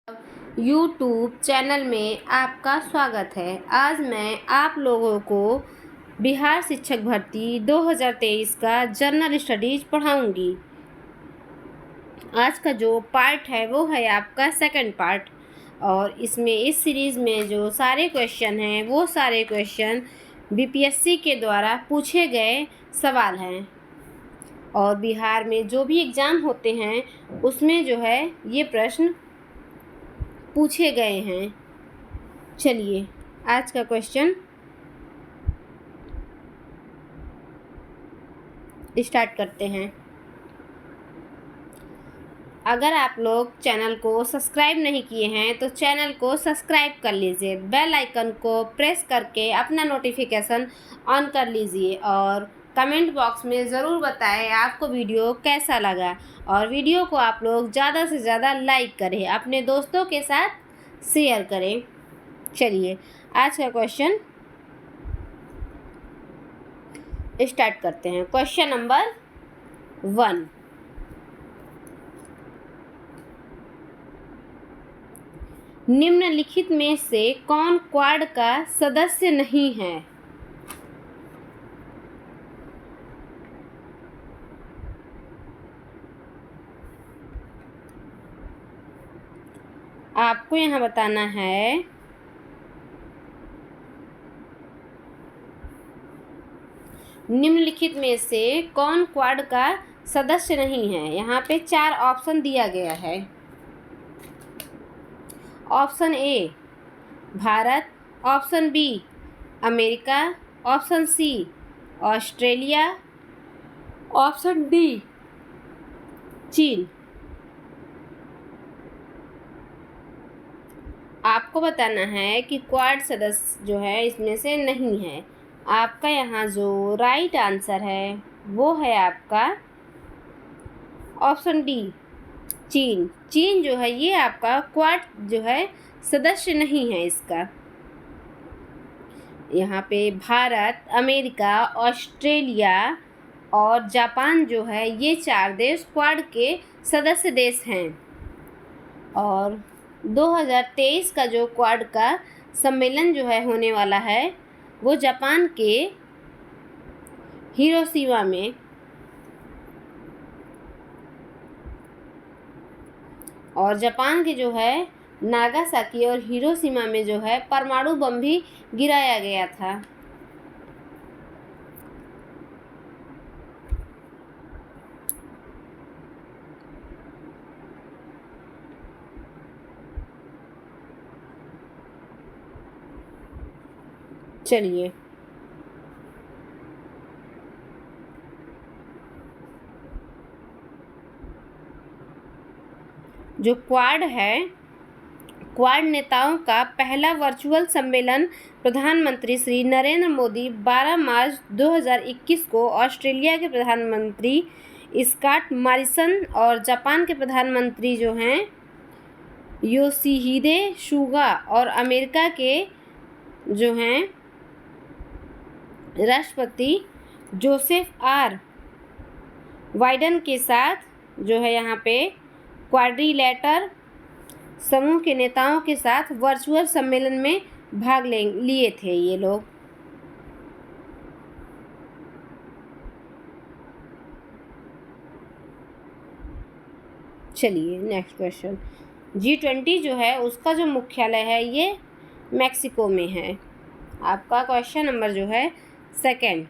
YouTube channel में आपका स्वागत है। आज मैं आप लोगों को बिहार शिक्षक भर्ती 2023 का जनरल स्टडीज पढ़ाऊंगी। आज का जो पार्ट है वो है आपका सेकंड पार्ट, और इसमें इस सीरीज़ में जो सारे क्वेश्चन हैं वो सारे क्वेश्चन बीपीएससी के द्वारा पूछे गए सवाल हैं, और बिहार में जो भी एग्ज़ाम होते हैं उसमें जो है ये प्रश्न पूछे गए हैं। चलिए आज का क्वेश्चन स्टार्ट करते हैं। अगर आप लोग चैनल को सब्सक्राइब नहीं किए हैं तो चैनल को सब्सक्राइब कर लीजिए, बेल आइकन को प्रेस करके अपना नोटिफिकेशन ऑन कर लीजिए, और कमेंट बॉक्स में ज़रूर बताएं आपको वीडियो कैसा लगा, और वीडियो को आप लोग ज़्यादा से ज़्यादा लाइक करें, अपने दोस्तों के साथ शेयर करें। चलिए आज का क्वेश्चन स्टार्ट करते हैं। क्वेश्चन नंबर 1, निम्नलिखित में से कौन क्वाड का सदस्य नहीं है? आपको यहाँ बताना है निम्नलिखित में से कौन क्वाड का सदस्य नहीं है। यहाँ पे 4 ऑप्शन दिया गया है। Option A Bharat, option B America, option C Australia, option D चीन। आपको बताना है कि क्वाड सदस्य जो है इसमें से नहीं है। आपका यहाँ जो राइट आंसर है वो है आपका ऑप्शन डी चीन। चीन जो है ये आपका क्वाड जो है सदस्य नहीं है इसका। यहाँ पे भारत, अमेरिका, ऑस्ट्रेलिया और जापान जो है ये 4 देश क्वाड के सदस्य देश हैं, और 2023 का जो क्वाड का सम्मेलन जो है होने वाला है वो जापान के हिरोशिमा में, और जापान के जो है नागासाकी और हिरोशिमा में जो है परमाणु बम भी गिराया गया था। चलिए जो क्वाड है, क्वाड नेताओं का पहला वर्चुअल सम्मेलन प्रधानमंत्री श्री नरेंद्र मोदी 12 मार्च 2021 को ऑस्ट्रेलिया के प्रधानमंत्री स्कॉट मॉरिसन और जापान के प्रधानमंत्री जो हैं योशिहिदे सुगा और अमेरिका के जो हैं राष्ट्रपति जोसेफ आर बाइडेन के साथ जो है यहाँ पे क्वाड्रिलेटर समूह के नेताओं के साथ वर्चुअल सम्मेलन में भाग लिए थे ये लोग। चलिए नेक्स्ट क्वेश्चन। G20 जो है उसका जो मुख्यालय है ये मैक्सिको में है। आपका क्वेश्चन नंबर जो है 2,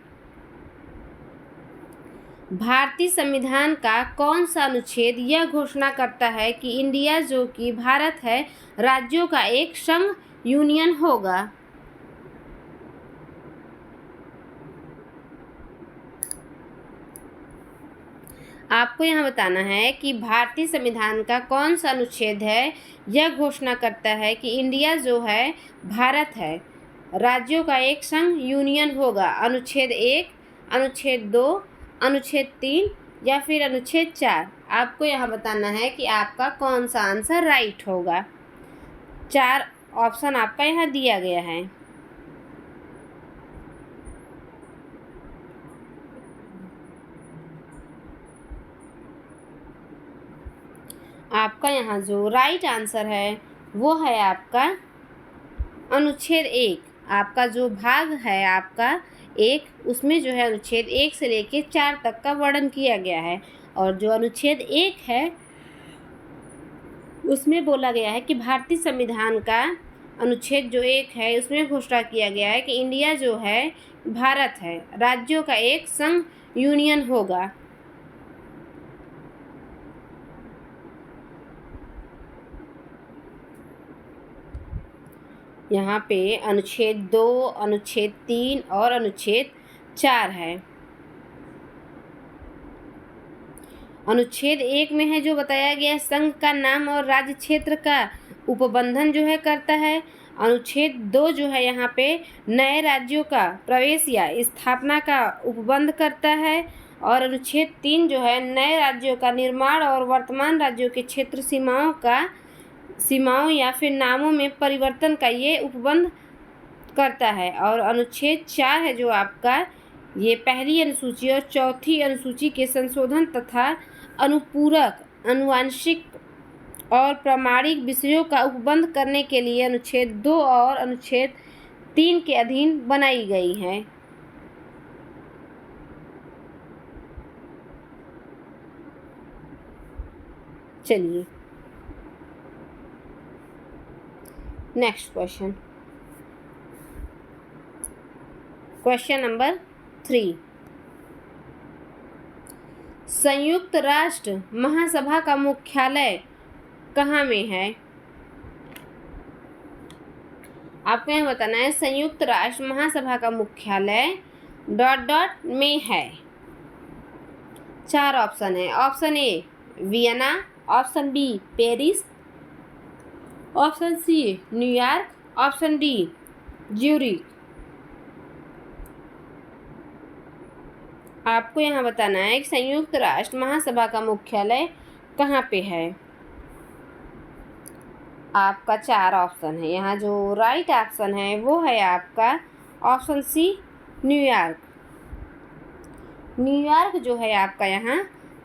भारतीय संविधान का कौन सा अनुच्छेद यह घोषणा करता है कि इंडिया जो कि भारत है राज्यों का एक संघ यूनियन होगा? आपको यहाँ बताना है कि भारतीय संविधान का कौन सा अनुच्छेद है यह घोषणा करता है कि इंडिया जो है भारत है राज्यों का एक संघ यूनियन होगा। अनुच्छेद 1, अनुच्छेद 2, अनुच्छेद 3 या फिर अनुच्छेद 4। आपको यहाँ बताना है कि आपका कौन सा आंसर राइट होगा। 4 ऑप्शन आपका यहाँ दिया गया है। आपका यहाँ जो राइट आंसर है वो है आपका अनुच्छेद 1। आपका जो भाग है आपका 1, उसमें जो है अनुच्छेद 1 से लेके 4 तक का वर्णन किया गया है। और जो अनुच्छेद 1 है उसमें बोला गया है कि भारतीय संविधान का अनुच्छेद जो 1 है उसमें घोषणा किया गया है कि इंडिया जो है भारत है, राज्यों का एक संघ यूनियन होगा। यहाँ पे अनुच्छेद 2, अनुच्छेद 3 और अनुच्छेद 4 है। अनुच्छेद 1 में है जो बताया गया संघ का नाम और राज्य क्षेत्र का उपबंधन जो है करता है। अनुच्छेद 2 जो है यहाँ पे नए राज्यों का प्रवेश या स्थापना का उपबंध करता है। और अनुच्छेद 3 जो है नए राज्यों का निर्माण और वर्तमान राज्यों के क्षेत्र सीमाओं या फिर नामों में परिवर्तन का ये उपबंध करता है। और अनुच्छेद 4 है जो आपका ये पहली अनुसूची और चौथी अनुसूची के संशोधन तथा अनुपूरक, अनुवांशिक और प्रामाणिक विषयों का उपबंध करने के लिए अनुच्छेद 2 और अनुच्छेद 3 के अधीन बनाई गई है। चलिए नेक्स्ट क्वेश्चन, क्वेश्चन नंबर 3। संयुक्त राष्ट्र महासभा का मुख्यालय कहाँ में है? आपको यहाँ बताना है संयुक्त राष्ट्र महासभा का मुख्यालय ... में है। 4 ऑप्शन है। Option A Vienna, option B Paris, option C New York, option D Zurich. आपको यहाँ बताना है कि संयुक्त राष्ट्र महासभा का मुख्यालय कहाँ पे है। आपका 4 ऑप्शन है। यहाँ जो राइट ऑप्शन है वो है आपका ऑप्शन सी न्यूयॉर्क। न्यूयॉर्क जो है आपका यहाँ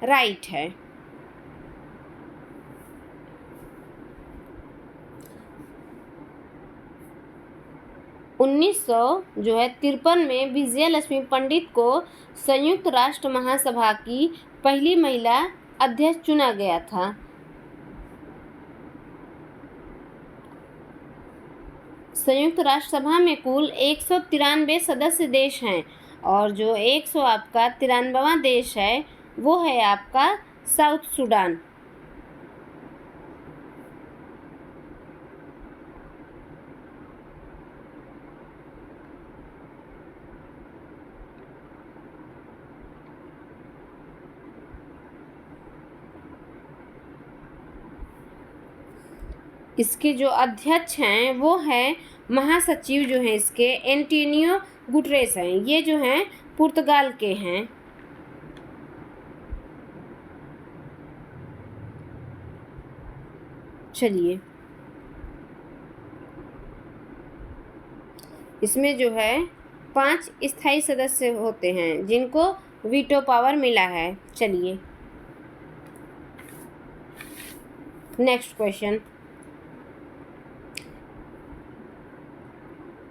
राइट है। जो है 53 में विजयलक्ष्मी पंडित को संयुक्त राष्ट्र महासभा की पहली महिला अध्यक्ष चुना गया था। संयुक्त राष्ट्र सभा में कुल 193 सदस्य देश हैं और जो 100 आपका 93वां देश है वो है आपका साउथ सूडान। इसके जो अध्यक्ष हैं वो हैं महासचिव जो हैं इसके एंटोनियो गुटरेस हैं। ये जो हैं पुर्तगाल के हैं। चलिए इसमें जो है 5 स्थायी सदस्य होते हैं जिनको वीटो पावर मिला है। चलिए नेक्स्ट क्वेश्चन,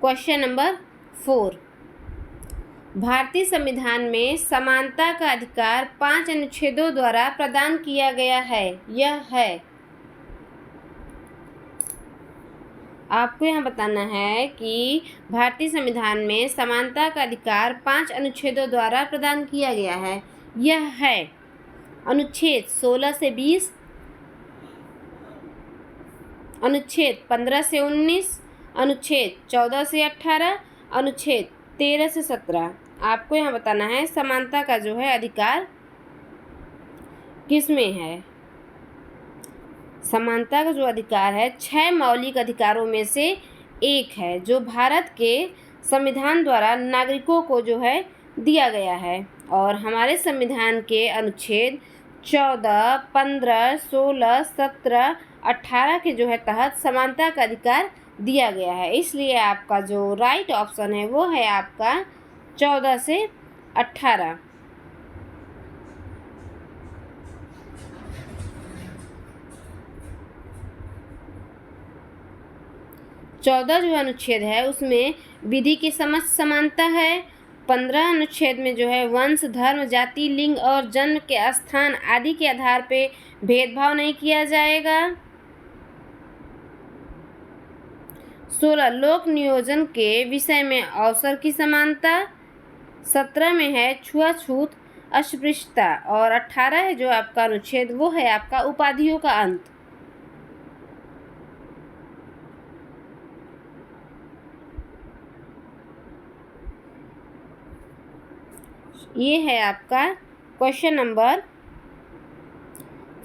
क्वेश्चन नंबर 4। भारतीय संविधान में समानता का अधिकार 5 अनुच्छेदों द्वारा प्रदान किया गया है। यह है, आपको यहाँ बताना है कि भारतीय संविधान में समानता का अधिकार 5 अनुच्छेदों द्वारा प्रदान किया गया है। यह है अनुच्छेद 16 से 20, अनुच्छेद 15 से 19, अनुच्छेद 14 से 18, अनुच्छेद 13 से 17। आपको यहाँ बताना है समानता का जो है अधिकार किसमें है। समानता का जो अधिकार है 6 मौलिक अधिकारों में से एक है जो भारत के संविधान द्वारा नागरिकों को जो है दिया गया है। और हमारे संविधान के अनुच्छेद 14, 15, 16, 17, 18 के जो है तहत समानता का अधिकार दिया गया है। इसलिए आपका जो राइट ऑप्शन है वो है आपका 14 से 18। 14 जो अनुच्छेद है उसमें विधि की समस्त समानता है। 15 अनुच्छेद में जो है वंश, धर्म, जाति, लिंग और जन्म के स्थान आदि के आधार पे भेदभाव नहीं किया जाएगा। 16 लोक नियोजन के विषय में अवसर की समानता। 17 में है छुआछूत, अस्पृश्यता और 18 है जो आपका अनुच्छेद वो है आपका उपाधियों का अंत। ये है आपका क्वेश्चन नंबर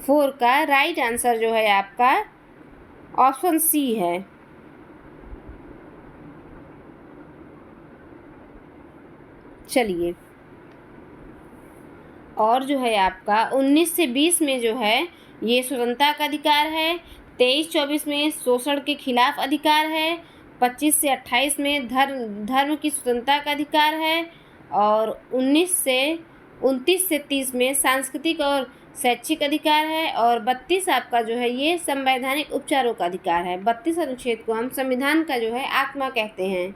4 का राइट आंसर जो है आपका ऑप्शन सी है। चलिए, और जो है आपका 19 से 20 में जो है ये स्वतंत्रता का अधिकार है। 23-24 में शोषण के खिलाफ अधिकार है। 25 से 28 में धर्म की स्वतंत्रता का अधिकार है। और 29 से 30 में सांस्कृतिक और शैक्षिक अधिकार है। और 32 आपका जो है ये संवैधानिक उपचारों का अधिकार है। 32 अनुच्छेद को हम संविधान का जो है आत्मा कहते हैं।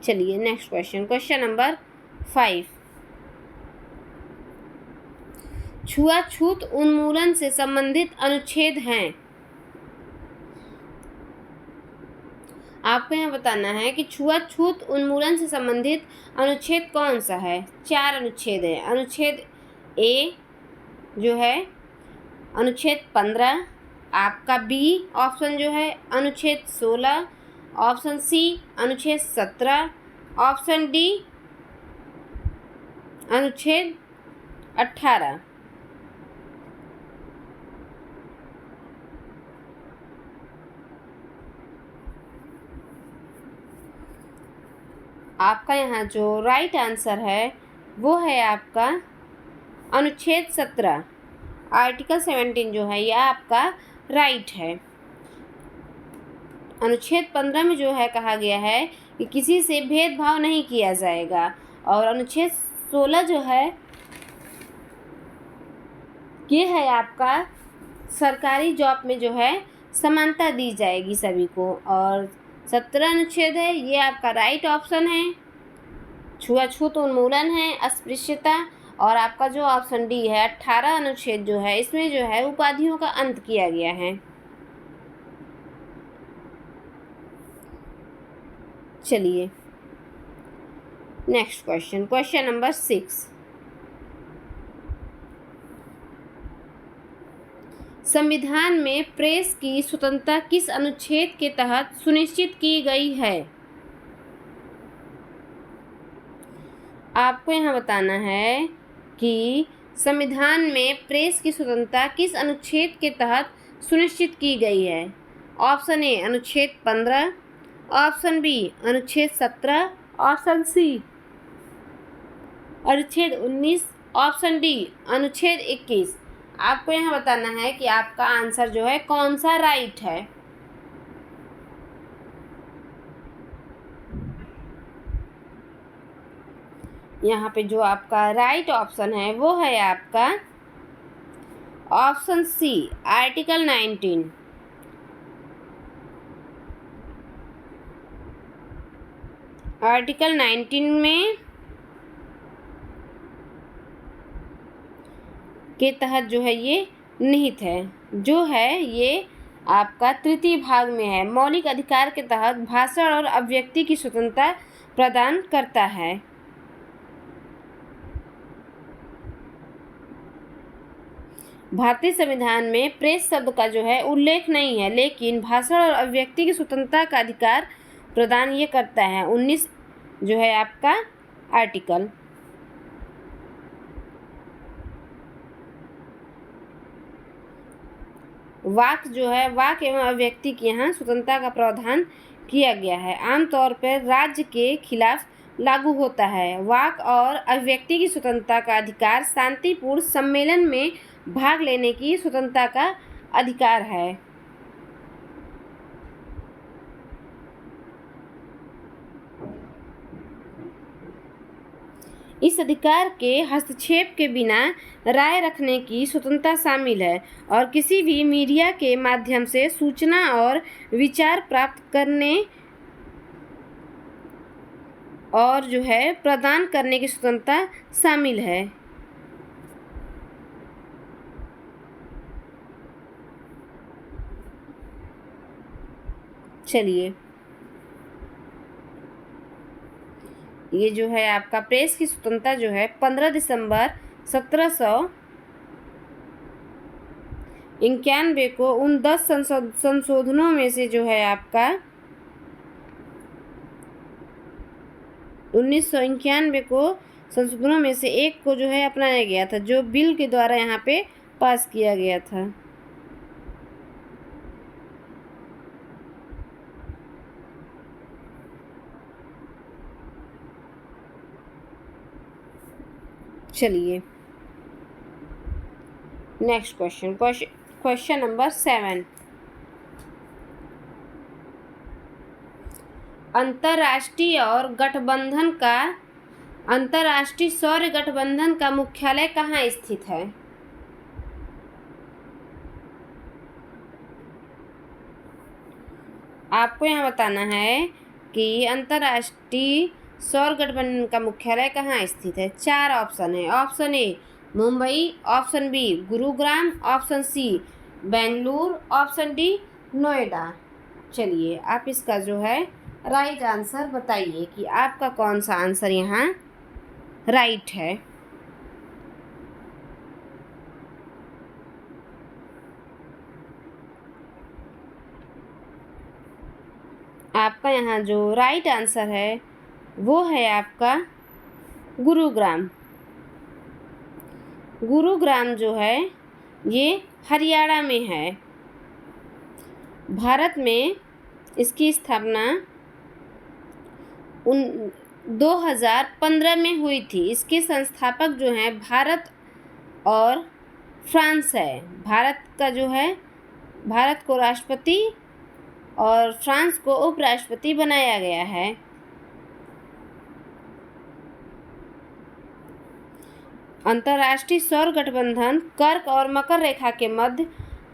चलिए नेक्स्ट क्वेश्चन, क्वेश्चन नंबर 5। छुआछूत उन्मूलन से संबंधित अनुच्छेद हैं। आपको यहाँ बताना है कि छुआछूत उन्मूलन से संबंधित अनुच्छेद कौन सा है। 4 अनुच्छेद है। अनुच्छेद ए जो है अनुच्छेद 15, आपका बी ऑप्शन जो है अनुच्छेद 16, ऑप्शन सी अनुच्छेद 17, ऑप्शन डी अनुच्छेद 18। आपका यहाँ जो राइट आंसर है वो है आपका अनुच्छेद 17, आर्टिकल 17 जो है यह आपका राइट है। अनुच्छेद 15 में जो है कहा गया है कि किसी से भेदभाव नहीं किया जाएगा। और अनुच्छेद 16 जो है ये है आपका सरकारी जॉब में जो है समानता दी जाएगी सभी को। और 17 अनुच्छेद है ये आपका राइट ऑप्शन है। छुआछूत उन्मूलन है, अस्पृश्यता, और आपका जो ऑप्शन डी है 18 अनुच्छेद जो है इसमें जो है उपाधियों का अंत किया गया है। चलिए नेक्स्ट क्वेश्चन, क्वेश्चन नंबर 6। संविधान में प्रेस की स्वतंत्रता किस अनुच्छेद के तहत सुनिश्चित की गई है। आपको यहाँ बताना है कि संविधान में प्रेस की स्वतंत्रता किस अनुच्छेद के तहत सुनिश्चित की गई है। ऑप्शन ए अनुच्छेद 15, ऑप्शन बी अनुच्छेद 17, ऑप्शन सी अनुच्छेद 19, ऑप्शन डी अनुच्छेद 21। आपको यहाँ बताना है कि आपका आंसर जो है कौन सा राइट है। यहाँ पे जो आपका राइट ऑप्शन है वो है आपका ऑप्शन सी आर्टिकल 19। आर्टिकल 19 में के तहत जो है ये निहित है, जो है ये आपका तृतीय भाग में है। मौलिक अधिकार के तहत भाषण और अभिव्यक्ति की स्वतंत्रता प्रदान करता है। भारतीय संविधान में प्रेस शब्द का जो है उल्लेख नहीं है, लेकिन भाषण और अभिव्यक्ति की स्वतंत्रता का अधिकार प्रदान ये करता है 19 जो है आपका आर्टिकल। वाक जो है वाक एवं अभिव्यक्ति की यहाँ स्वतंत्रता का प्रावधान किया गया है। आमतौर पर राज्य के खिलाफ लागू होता है। वाक और अभिव्यक्ति की स्वतंत्रता का अधिकार शांतिपूर्ण सम्मेलन में भाग लेने की स्वतंत्रता का अधिकार है। इस अधिकार के हस्तक्षेप के बिना राय रखने की स्वतंत्रता शामिल है और किसी भी मीडिया के माध्यम से सूचना और विचार प्राप्त करने और प्रदान करने की स्वतंत्रता शामिल है। चलिए, ये आपका प्रेस की स्वतंत्रता 15 दिसंबर 1791 को उन 10 संशोधनों में से आपका 1991 को संशोधनों में से एक को अपनाया गया था, जो बिल के द्वारा यहाँ पे पास किया गया था। चलिए, नेक्स्ट क्वेश्चन नंबर 7। अंतर्राष्ट्रीय सौर गठबंधन का मुख्यालय कहाँ स्थित है? आपको यहाँ बताना है कि अंतर्राष्ट्रीय सौर गठबंधन का मुख्यालय कहाँ स्थित है। 4 ऑप्शन है। Option A Mumbai, option B Gurugram, option C Bengaluru, option D Noida. चलिए, आप इसका राइट आंसर बताइए कि आपका कौन सा आंसर यहाँ राइट है। आपका यहाँ जो राइट आंसर है वो है आपका गुरुग्राम। गुरुग्राम ये हरियाणा में है। भारत में इसकी स्थापना 2015 में हुई थी। इसके संस्थापक भारत और फ्रांस है। भारत का भारत को राष्ट्रपति और फ्रांस को उपराष्ट्रपति बनाया गया है। अंतर्राष्ट्रीय सौर गठबंधन कर्क और मकर रेखा के मध्य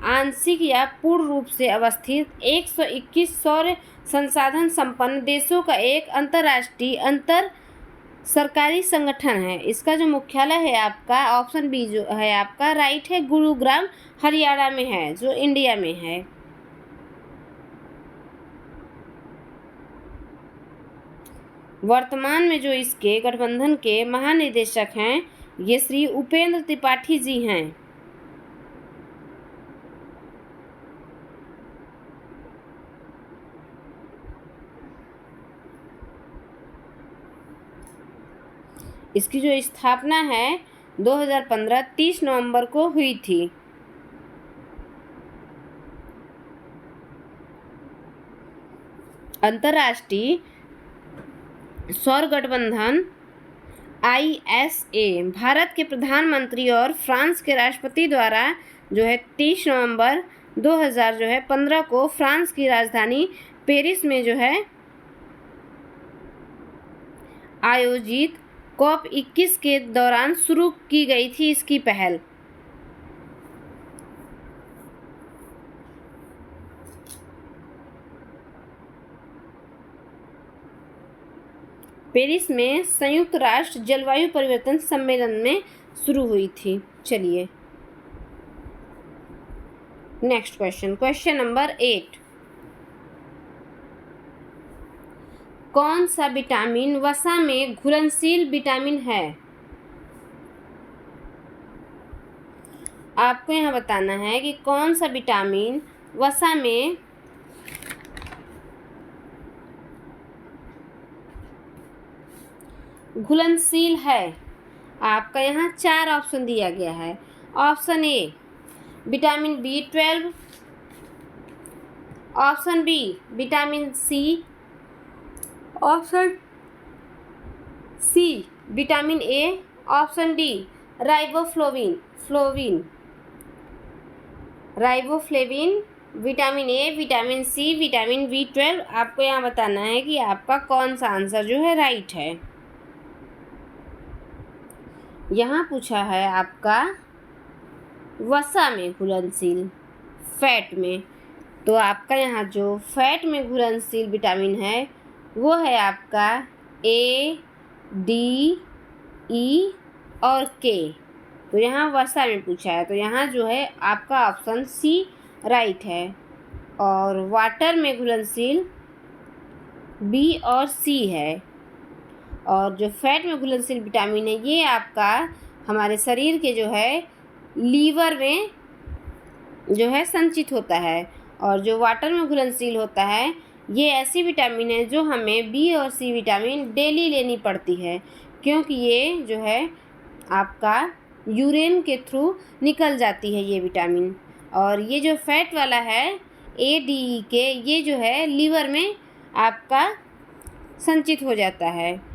आंशिक या पूर्ण रूप से अवस्थित 121 सौर संसाधन संपन्न देशों का एक अंतर्राष्ट्रीय अंतर सरकारी संगठन है। इसका जो मुख्यालय है आपका ऑप्शन बी आपका राइट है, गुरुग्राम हरियाणा में है, जो इंडिया में है। वर्तमान में जो इसके गठबंधन के महानिदेशक हैं ये श्री उपेंद्र त्रिपाठी जी हैं। इसकी जो स्थापना है 2015 30 नवंबर को हुई थी। अंतर्राष्ट्रीय सौर गठबंधन ISA भारत के प्रधानमंत्री और फ्रांस के राष्ट्रपति द्वारा 30 नवंबर 2015 को फ्रांस की राजधानी पेरिस में आयोजित COP21 के दौरान शुरू की गई थी इसकी पहल। पेरिस में संयुक्त राष्ट्र जलवायु परिवर्तन सम्मेलन में शुरू हुई थी। चलिए, नेक्स्ट क्वेश्चन नंबर 8। कौन सा विटामिन वसा में घुलनशील विटामिन है? आपको यहाँ बताना है कि कौन सा विटामिन वसा में घुलनशील है। आपका यहाँ 4 ऑप्शन दिया गया है। Option A vitamin B12, option B vitamin C, option C vitamin A, option D riboflavin, vitamin A, vitamin C, vitamin B12। आपको यहाँ बताना है कि आपका कौन सा आंसर राइट है। यहाँ पूछा है आपका वसा में घुलनशील, फैट में। तो आपका यहाँ जो फैट में घुलनशील विटामिन है वो है आपका A, D, E और K। तो यहाँ वसा में पूछा है, तो यहाँ जो है आपका ऑप्शन C राइट है। और वाटर में घुलनशील B और C है। और जो फैट में घुलनशील विटामिन है ये आपका हमारे शरीर के जो है लीवर में जो है संचित होता है। और जो वाटर में घुलनशील होता है ये ऐसी विटामिन है जो हमें B और C विटामिन डेली लेनी पड़ती है, क्योंकि ये जो है आपका यूरिन के थ्रू निकल जाती है ये विटामिन। और ये जो फैट वाला है A, D, E, K ये जो है लीवर में आपका संचित हो जाता है।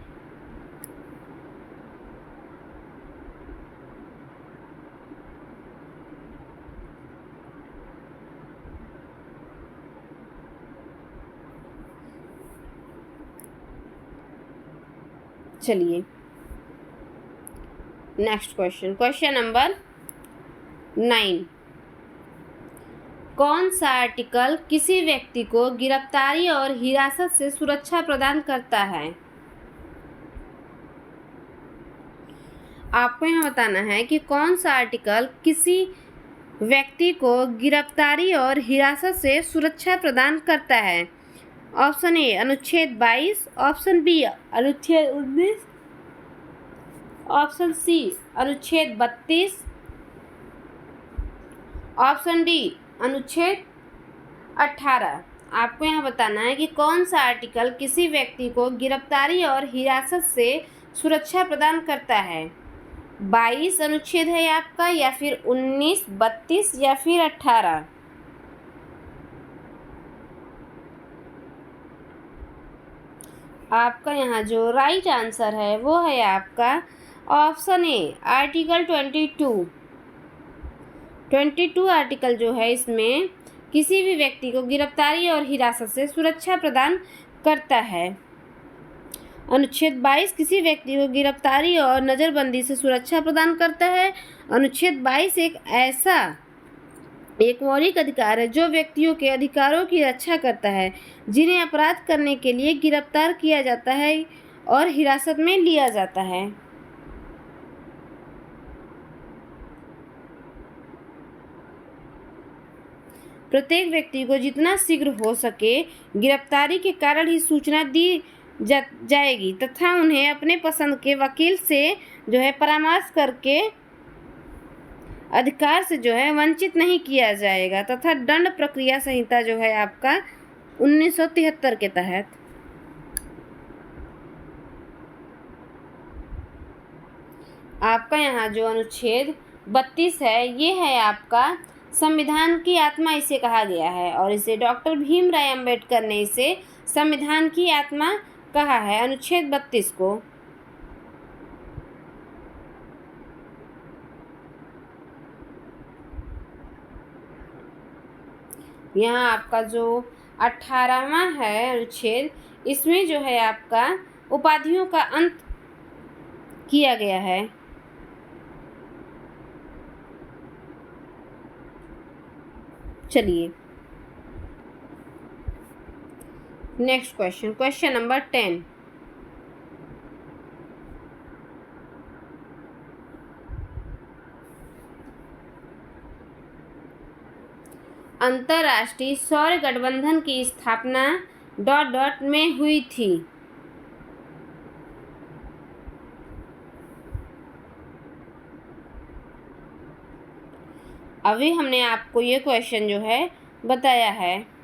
चलिए नेक्स्ट क्वेश्चन, क्वेश्चन नंबर 9। कौन सा आर्टिकल किसी व्यक्ति को गिरफ्तारी और हिरासत से सुरक्षा प्रदान करता है? आपको यहाँ बताना है कि कौन सा आर्टिकल किसी व्यक्ति को गिरफ्तारी और हिरासत से सुरक्षा प्रदान करता है। ऑप्शन ए अनुच्छेद 22, ऑप्शन बी अनुच्छेद 19, ऑप्शन सी अनुच्छेद 32, ऑप्शन डी अनुच्छेद 18। आपको यहाँ बताना है कि कौन सा आर्टिकल किसी व्यक्ति को गिरफ्तारी और हिरासत से सुरक्षा प्रदान करता है। 22 अनुच्छेद है आपका, या फिर 19, 32 या फिर 18। आपका यहाँ जो राइट आंसर है वो है आपका ऑप्शन ए आर्टिकल 22 आर्टिकल जो है इसमें किसी भी व्यक्ति को गिरफ्तारी और हिरासत से सुरक्षा प्रदान करता है। अनुच्छेद 22 किसी व्यक्ति को गिरफ्तारी और नज़रबंदी से सुरक्षा प्रदान करता है। अनुच्छेद 22 एक मौलिक अधिकार है जो व्यक्तियों के अधिकारों की रक्षा करता है जिन्हें अपराध करने के लिए गिरफ्तार किया जाता है और हिरासत में लिया जाता है। प्रत्येक व्यक्ति को जितना शीघ्र हो सके गिरफ्तारी के कारण ही सूचना दी जाएगी तथा उन्हें अपने पसंद के वकील से जो है परामर्श करके अधिकार से जो है वंचित नहीं किया जाएगा तथा दंड प्रक्रिया संहिता जो है आपका 1973 के तहत। आपका यहाँ जो अनुच्छेद 32 है ये है आपका संविधान की आत्मा इसे कहा गया है और इसे डॉक्टर भीमराव अंबेडकर ने इसे संविधान की आत्मा कहा है, अनुच्छेद 32 को। यहाँ आपका जो 18वां है अनुच्छेद, इसमें जो है आपका उपाधियों का अंत किया गया है। चलिए नेक्स्ट क्वेश्चन, क्वेश्चन नंबर 10। अंतर्राष्ट्रीय सौर गठबंधन की स्थापना ... में हुई थी। अभी हमने आपको ये क्वेश्चन जो है बताया है।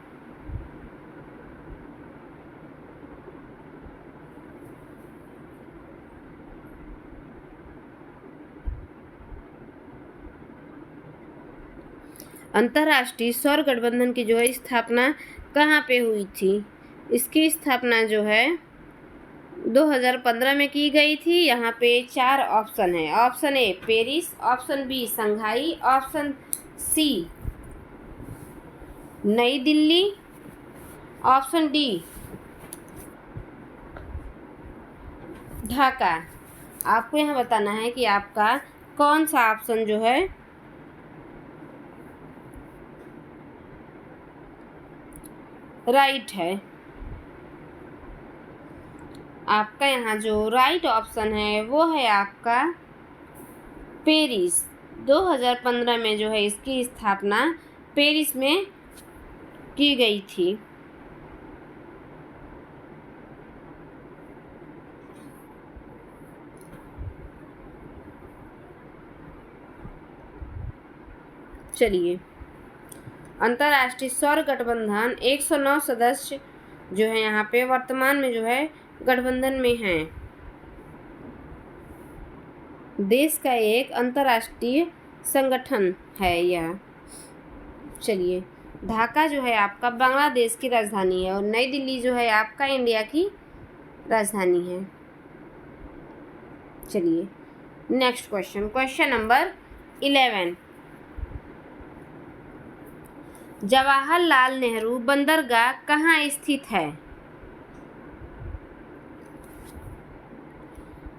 अंतर्राष्ट्रीय सौर गठबंधन की जो है स्थापना कहाँ पे हुई थी? इसकी स्थापना जो है 2015 में की गई थी। यहाँ पे 4 ऑप्शन है। Option A Paris, option B Shanghai, option C Nai Delhi, option D Dhaka. आपको यहाँ बताना है कि आपका कौन सा ऑप्शन जो है राइट है। आपका यहाँ जो राइट ऑप्शन है वो है आपका पेरिस। 2015 में जो है इसकी स्थापना पेरिस में की गई थी। चलिए, अंतर्राष्ट्रीय सौर गठबंधन 109 सदस्य जो है यहाँ पे वर्तमान में जो है गठबंधन में हैं। देश का एक अंतर्राष्ट्रीय संगठन है यह। चलिए, ढाका जो है आपका बांग्लादेश की राजधानी है और नई दिल्ली जो है आपका इंडिया की राजधानी है। चलिए, next question, question number 11। Jawaharlal Nehru बंदरगाह कहाँ स्थित है?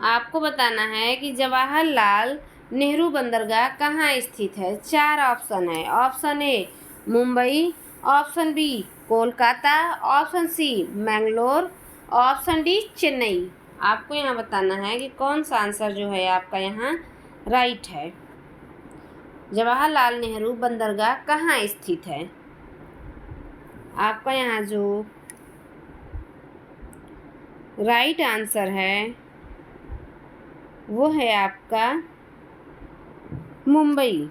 आपको बताना है कि जवाहरलाल नेहरू बंदरगाह कहाँ स्थित है। 4 ऑप्शन है। Option A Mumbai, option B Kolkata, option C Mangalore, option D Chennai. आपको यहाँ बताना है कि कौन सा आंसर जो है आपका यहाँ राइट है। जवाहरलाल नेहरू बंदरगाह कहाँ स्थित है? आपका यहाँ जो राइट आंसर है वो है आपका मुंबई।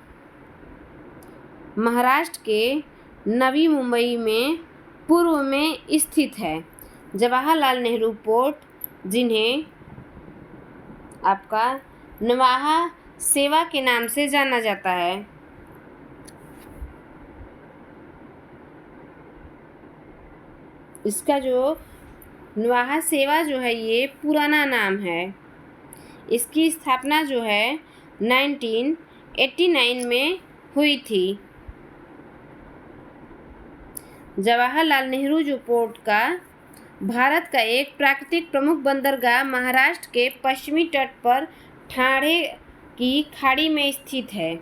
महाराष्ट्र के नवी मुंबई में पूर्व में स्थित है जवाहरलाल नेहरू पोर्ट, जिन्हें आपका नवाहा सेवा के नाम से जाना जाता है। इसका जो नवाहा सेवा जो है ये पुराना नाम है। इसकी स्थापना जो है 1989 में हुई थी। जवाहरलाल नेहरू जो पोर्ट का भारत का एक प्राकृतिक प्रमुख बंदरगाह महाराष्ट्र के पश्चिमी तट पर ठाणे की खाड़ी में स्थित है।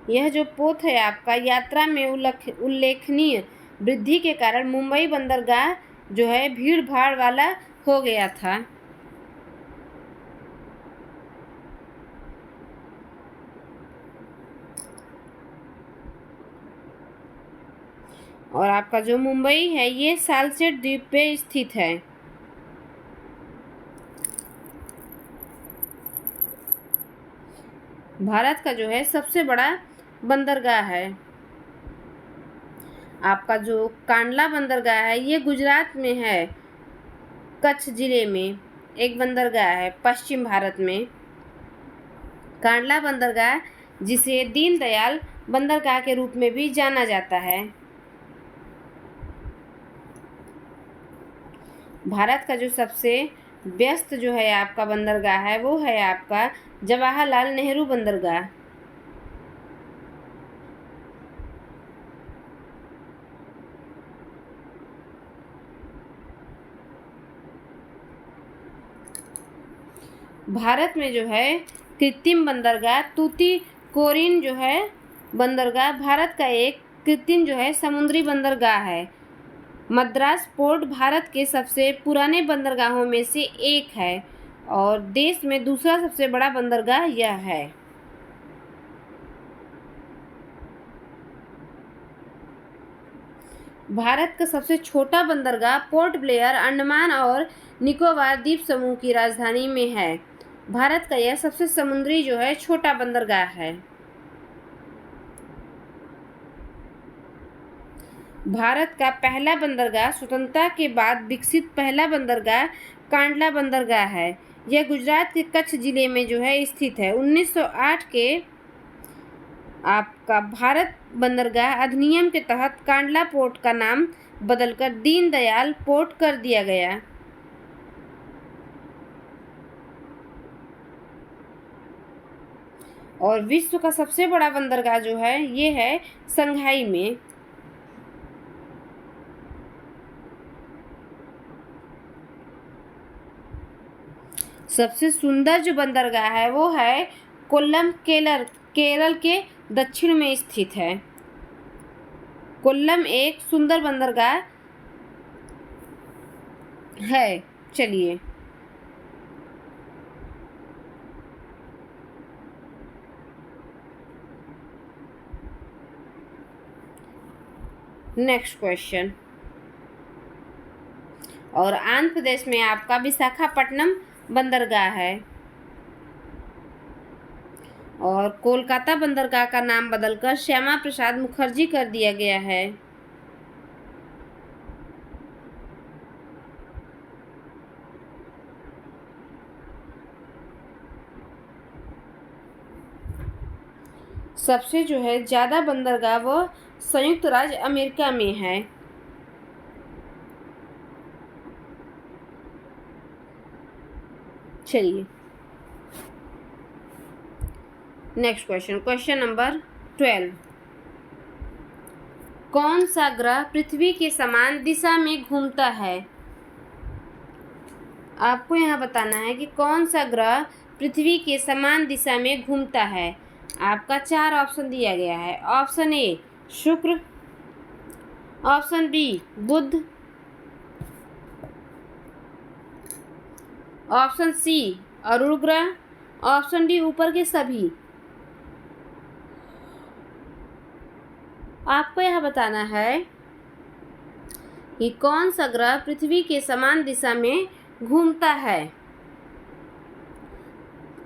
यह जो पोत है आपका यात्रा में उल्लेखनीय वृद्धि के कारण मुंबई बंदरगाह जो है भीड़ भाड़ वाला हो गया था। और आपका जो मुंबई है ये सालसेट द्वीप पे स्थित है। भारत का जो है सबसे बड़ा बंदरगाह है। आपका जो कांडला बंदरगाह है ये गुजरात में है, कच्छ जिले में एक बंदरगाह है पश्चिम भारत में। कांडला बंदरगाह जिसे दीनदयाल बंदरगाह के रूप में भी जाना जाता है। भारत का जो सबसे व्यस्त जो है आपका बंदरगाह है वो है आपका जवाहरलाल नेहरू बंदरगाह। भारत में जो है कृत्रिम बंदरगाह तूतीकोरिन जो है बंदरगाह भारत का एक कृत्रिम जो है समुद्री बंदरगाह है। मद्रास पोर्ट भारत के सबसे पुराने बंदरगाहों में से एक है और देश में दूसरा सबसे बड़ा बंदरगाह यह है। भारत का सबसे छोटा बंदरगाह पोर्ट ब्लेयर अंडमान और निकोबार द्वीप समूह की राजधानी में है। भारत का यह सबसे समुद्री जो है छोटा बंदरगाह है। भारत का पहला बंदरगाह स्वतंत्रता के बाद विकसित पहला बंदरगाह कांडला बंदरगाह है। यह गुजरात के कच्छ जिले में जो है स्थित है। 1908 के आपका भारत बंदरगाह अधिनियम के तहत कांडला पोर्ट का नाम बदलकर दीनदयाल पोर्ट कर दिया गया। और विश्व का सबसे बड़ा बंदरगाह जो है ये है संघाई में। सबसे सुंदर जो बंदरगाह है वो है कोल्लम, केरल के दक्षिण में स्थित है। कोल्लम एक सुंदर बंदरगाह है। चलिए, नेक्स्ट क्वेश्चन। और आंध्र प्रदेश में आपका विशाखापट्टनम बंदरगाह है। और कोलकाता बंदरगाह का नाम बदलकर श्यामा प्रसाद मुखर्जी कर दिया गया है। सबसे जो है ज़्यादा बंदरगाह वो संयुक्त राज्य अमेरिका में है। चलिए, नेक्स्ट क्वेश्चन, क्वेश्चन नंबर 12। कौन सा ग्रह पृथ्वी के समान दिशा में घूमता है? आपको यहाँ बताना है कि कौन सा ग्रह पृथ्वी के समान दिशा में घूमता है। आपका 4 ऑप्शन दिया गया है। ऑप्शन ए शुक्र, ऑप्शन बी बुध, ऑप्शन सी अरुण ग्रह, ऑप्शन डी ऊपर के सभी। आपको यह बताना है कि कौन सा ग्रह पृथ्वी के समान दिशा में घूमता है।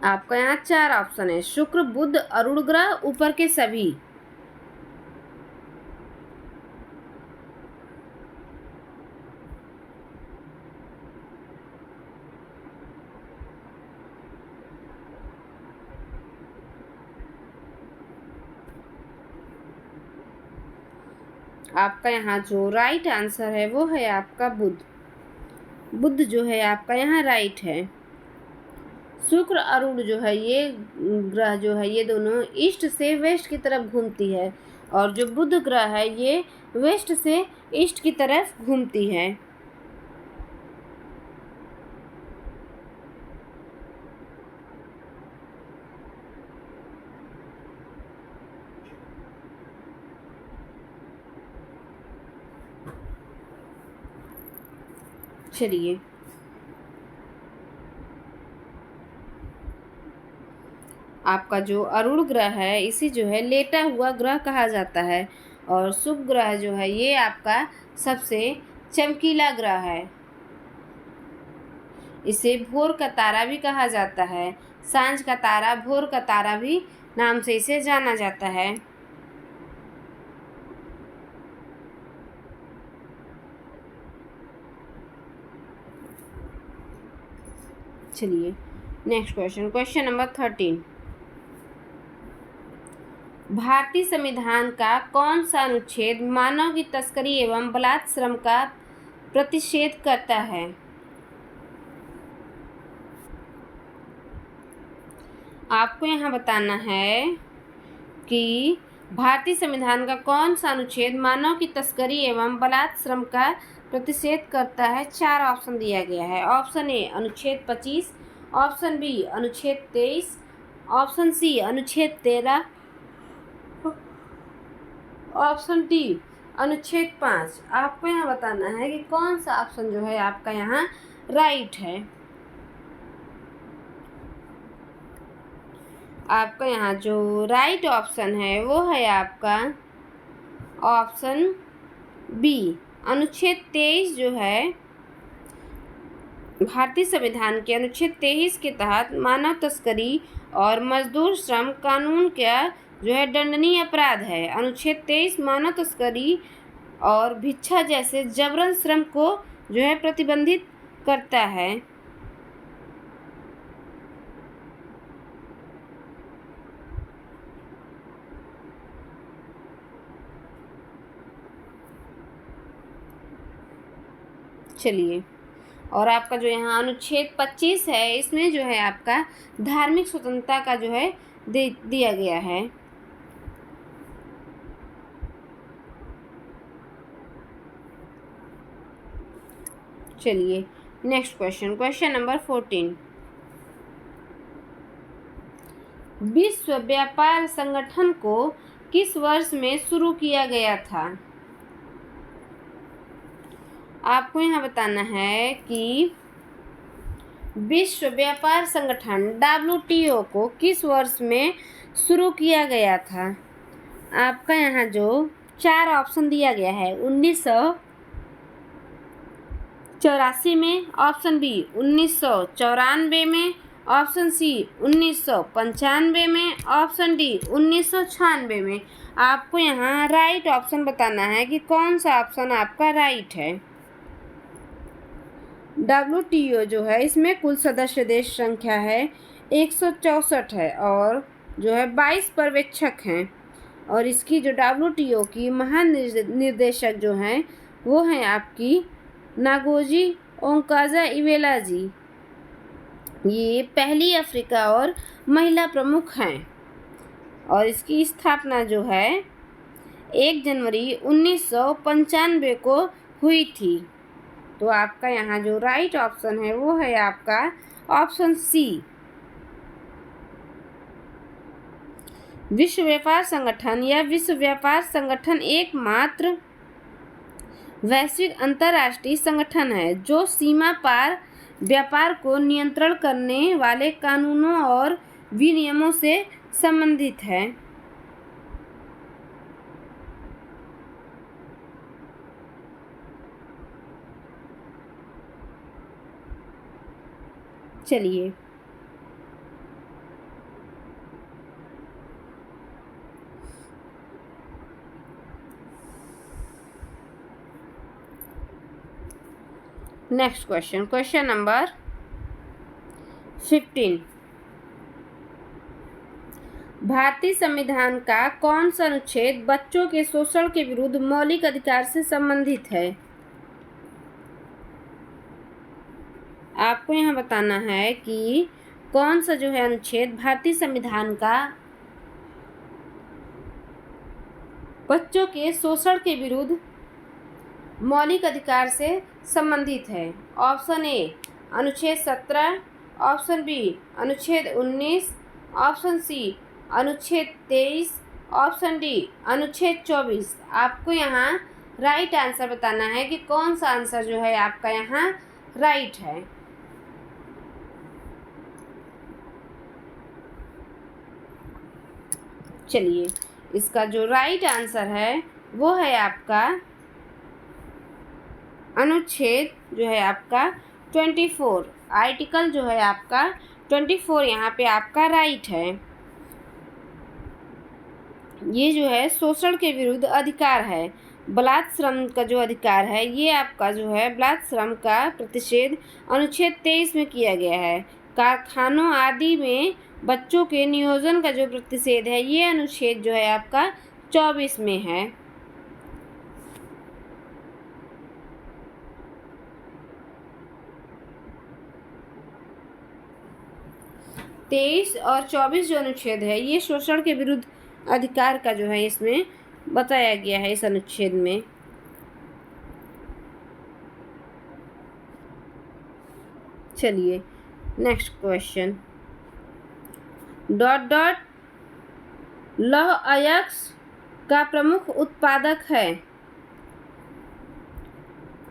आपका यहाँ 4 ऑप्शन है, शुक्र, बुध, अरुण ग्रह, ऊपर के सभी। आपका यहाँ जो राइट आंसर है वो है आपका बुध। बुध जो है आपका यहाँ राइट है। शुक्र, अरुण जो है ये ग्रह जो है ये दोनों ईस्ट से वेस्ट की तरफ घूमती है, और जो बुध ग्रह है ये वेस्ट से ईस्ट की तरफ घूमती है। चलिए, आपका जो अरुण ग्रह है इसे जो है लेटा हुआ ग्रह कहा जाता है, और शुक्र ग्रह जो है ये आपका सबसे चमकीला ग्रह है। इसे भोर का तारा भी कहा जाता है। सांझ का तारा, भोर का तारा भी नाम से इसे जाना जाता है। चलिए, नेक्स्ट क्वेश्चन, क्वेश्चन नंबर 13। भारतीय संविधान का कौन सा अनुच्छेद मानव की तस्करी एवं बलात् श्रम का प्रतिषेध करता है? आपको यहाँ बताना है कि भारतीय संविधान का कौन सा अनुच्छेद मानव की तस्करी एवं बलात् श्रम का प्रतिषेध करता है। 4 ऑप्शन दिया गया है। ऑप्शन ए अनुच्छेद 25, ऑप्शन बी अनुच्छेद 23, ऑप्शन सी अनुच्छेद 13, ऑप्शन डी अनुच्छेद 5। आपको यहाँ बताना है कि कौन सा ऑप्शन जो है आपका यहाँ राइट है। आपका यहाँ जो राइट ऑप्शन है वो है आपका ऑप्शन बी। अनुच्छेद 23 जो है भारतीय संविधान के अनुच्छेद 23 के तहत मानव तस्करी और मजदूर श्रम कानून का जो है दंडनीय अपराध है। अनुच्छेद 23 मानव तस्करी और भिक्षा जैसे जबरन श्रम को जो है प्रतिबंधित करता है। चलिए, और आपका जो यहाँ अनुच्छेद 25 है इसमें जो है आपका धार्मिक स्वतंत्रता का जो है दिया गया है। चलिए, नेक्स्ट क्वेश्चन, क्वेश्चन नंबर 14। विश्व व्यापार संगठन को किस वर्ष में शुरू किया गया था? आपको यहाँ बताना है कि विश्व व्यापार संगठन WTO को किस वर्ष में शुरू किया गया था? आपका यहाँ जो 4 ऑप्शन दिया गया है, 1984 में, ऑप्शन बी 1994 में, ऑप्शन सी 1995 में, ऑप्शन डी 1996 में। आपको यहाँ राइट ऑप्शन बताना है कि कौन सा ऑप्शन आपका राइट है। WTO जो है इसमें कुल सदस्य देश संख्या है 164 है और जो है 22 पर्यवेक्षक हैं। और इसकी जो WTO की महानिर्देशक जो हैं वो हैं आपकी नागोजी ओंकाजा-इवेला जी। ये पहली अफ्रीका और महिला प्रमुख हैं और इसकी स्थापना जो है 1 जनवरी 1995 को हुई थी। तो आपका यहाँ जो राइट ऑप्शन है वो है आपका ऑप्शन सी। विश्व व्यापार संगठन या विश्व व्यापार संगठन एकमात्र वैश्विक अंतर्राष्ट्रीय संगठन है जो सीमा पार व्यापार को नियंत्रण करने वाले कानूनों और विनियमों से संबंधित है। चलिए नेक्स्ट क्वेश्चन नंबर 15। भारतीय संविधान का कौन सा अनुच्छेद बच्चों के शोषण के विरुद्ध मौलिक अधिकार से संबंधित है? आपको यहाँ बताना है कि कौन सा जो है अनुच्छेद भारतीय संविधान का बच्चों के शोषण के विरुद्ध मौलिक अधिकार से संबंधित है। ऑप्शन ए अनुच्छेद 17, ऑप्शन बी अनुच्छेद 19, ऑप्शन सी अनुच्छेद 23, ऑप्शन डी अनुच्छेद 24। आपको यहाँ राइट आंसर बताना है कि कौन सा आंसर जो है आपका यहाँ राइट है। चलिए इसका जो राइट आंसर है वो है आपका अनुच्छेद जो है आपका 24, आर्टिकल जो है आपका 24 यहाँ पे आपका राइट है। ये जो है शोषण के विरुद्ध अधिकार है। बलात् श्रम का जो अधिकार है ये आपका जो है बलात् श्रम का प्रतिषेध अनुच्छेद 23 में किया गया है। कारखानों आदि में बच्चों के नियोजन का जो प्रतिषेध है ये अनुच्छेद जो है आपका 24 में है। तेईस और 24 जो अनुच्छेद है ये शोषण के विरुद्ध अधिकार का जो है इसमें बताया गया है इस अनुच्छेद में। चलिए नेक्स्ट क्वेश्चन। डॉट डॉट लौह अयस्क का प्रमुख उत्पादक है।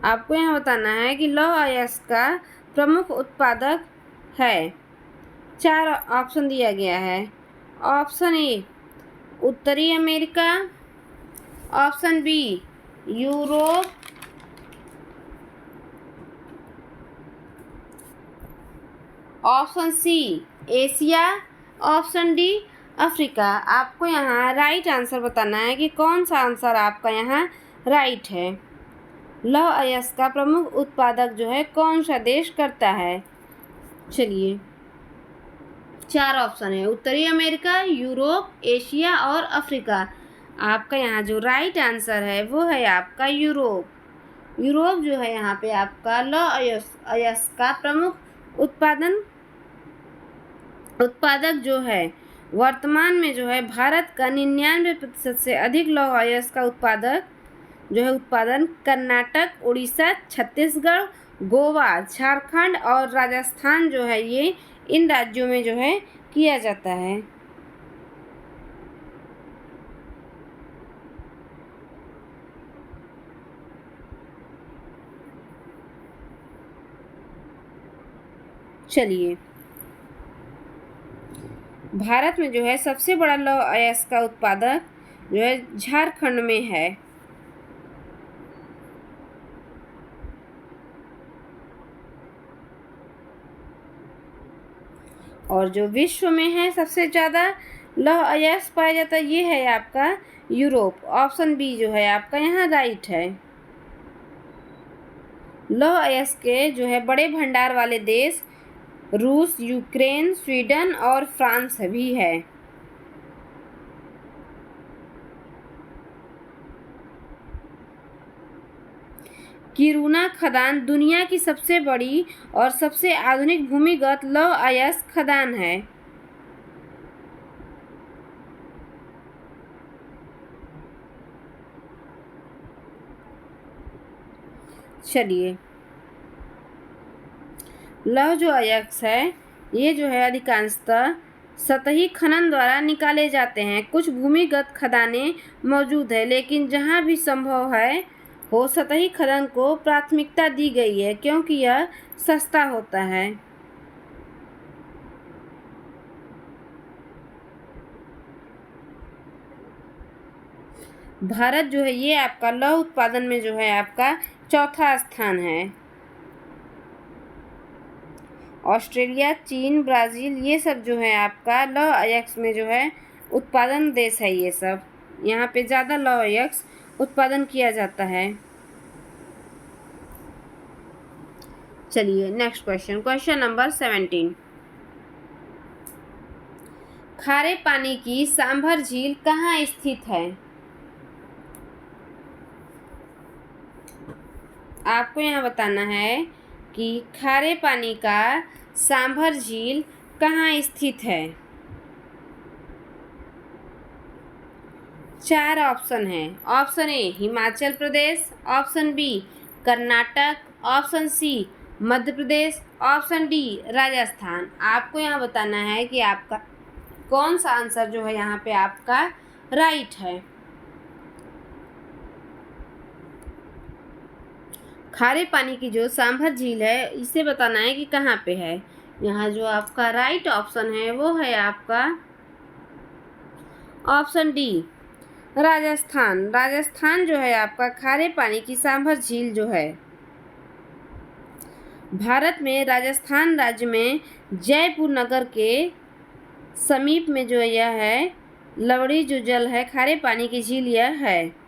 आपको यहाँ बताना है कि लौह अयस्क का प्रमुख उत्पादक है। 4 ऑप्शन दिया गया है। ऑप्शन ए उत्तरी America, option B Europe, option C Asia, option D Africa. आपको यहाँ राइट आंसर बताना है कि कौन सा आंसर आपका यहाँ राइट है। लौह अयस्क का प्रमुख उत्पादक जो है कौन सा देश करता है? चलिए 4 ऑप्शन है, उत्तरी अमेरिका, यूरोप, एशिया और अफ्रीका। आपका यहाँ जो राइट आंसर है वो है आपका यूरोप। यूरोप जो है यहाँ पे आपका लौह अयस्क का प्रमुख उत्पादक जो है। वर्तमान में जो है भारत का 99% से अधिक लौह अयस्क का उत्पादन कर्नाटक, उड़ीसा, छत्तीसगढ़, गोवा, झारखंड और राजस्थान जो है ये इन राज्यों में जो है किया जाता है। चलिए, भारत में जो है सबसे बड़ा लौह अयस्क का उत्पादक जो है झारखंड में है। और जो विश्व में है सबसे ज़्यादा लौह अयस्क पाया जाता है ये है आपका यूरोप। ऑप्शन बी जो है आपका यहाँ राइट है। लौह अयस्क के जो है बड़े भंडार वाले देश रूस, यूक्रेन, स्वीडन और फ्रांस भी है। किरूना खदान दुनिया की सबसे बड़ी और सबसे आधुनिक भूमिगत लौह अयस्क खदान है। चलिए, लौह जो अयस्क है ये जो है अधिकांशतः सतही खनन द्वारा निकाले जाते हैं। कुछ भूमिगत खदानें मौजूद है, लेकिन जहां भी संभव है हो सतही खनन को प्राथमिकता दी गई है क्योंकि यह सस्ता होता है। भारत जो है ये आपका लौह उत्पादन में जो है आपका चौथा स्थान है। ऑस्ट्रेलिया, चीन, ब्राज़ील ये सब जो है आपका लौह अयस्क में जो है उत्पादन देश है। ये सब यहाँ पे ज़्यादा लौह अयस्क उत्पादन किया जाता है। चलिए नेक्स्ट क्वेश्चन, क्वेश्चन नंबर 17। खारे पानी की सांभर झील कहाँ स्थित है? आपको यहाँ बताना है कि खारे पानी का सांभर झील कहाँ स्थित है। 4 ऑप्शन है। Option A Himachal Pradesh, option B Karnataka, option C Madhya Pradesh, option D Rajasthan. आपको यहाँ बताना है कि आपका कौन सा आंसर जो है यहाँ पे आपका राइट है। खारे पानी की जो सांभर झील है इसे बताना है कि कहाँ पे है। यहाँ जो आपका राइट ऑप्शन है वो है आपका ऑप्शन डी राजस्थान। राजस्थान जो है आपका खारे पानी की सांभर झील जो है भारत में राजस्थान राज्य में जयपुर नगर के समीप में जो यह है लवड़ी जो जल है खारे पानी की झील यह है।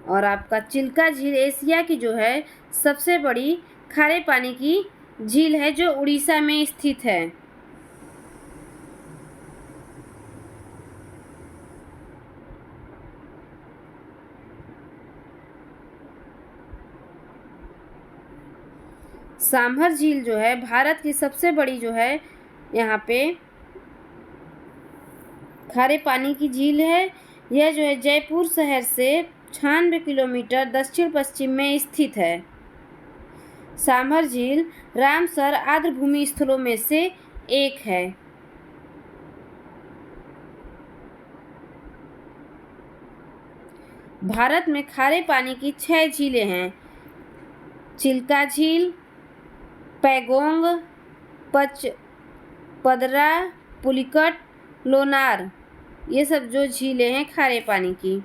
और आपका चिल्का झील एशिया की जो है सबसे बड़ी खारे पानी की झील है जो उड़ीसा में स्थित है। सांभर झील जो है भारत की सबसे बड़ी जो है यहाँ पे खारे पानी की झील है। यह जो है जयपुर शहर से 96 किलोमीटर दक्षिण पश्चिम में स्थित है। सांभर झील रामसर आर्द्रभूमि स्थलों में से एक है। भारत में खारे पानी की 6 झीलें हैं। चिल्का झील, पैगोंग, पदरा, पुलिकट, लोनार ये सब जो झीलें हैं खारे पानी की।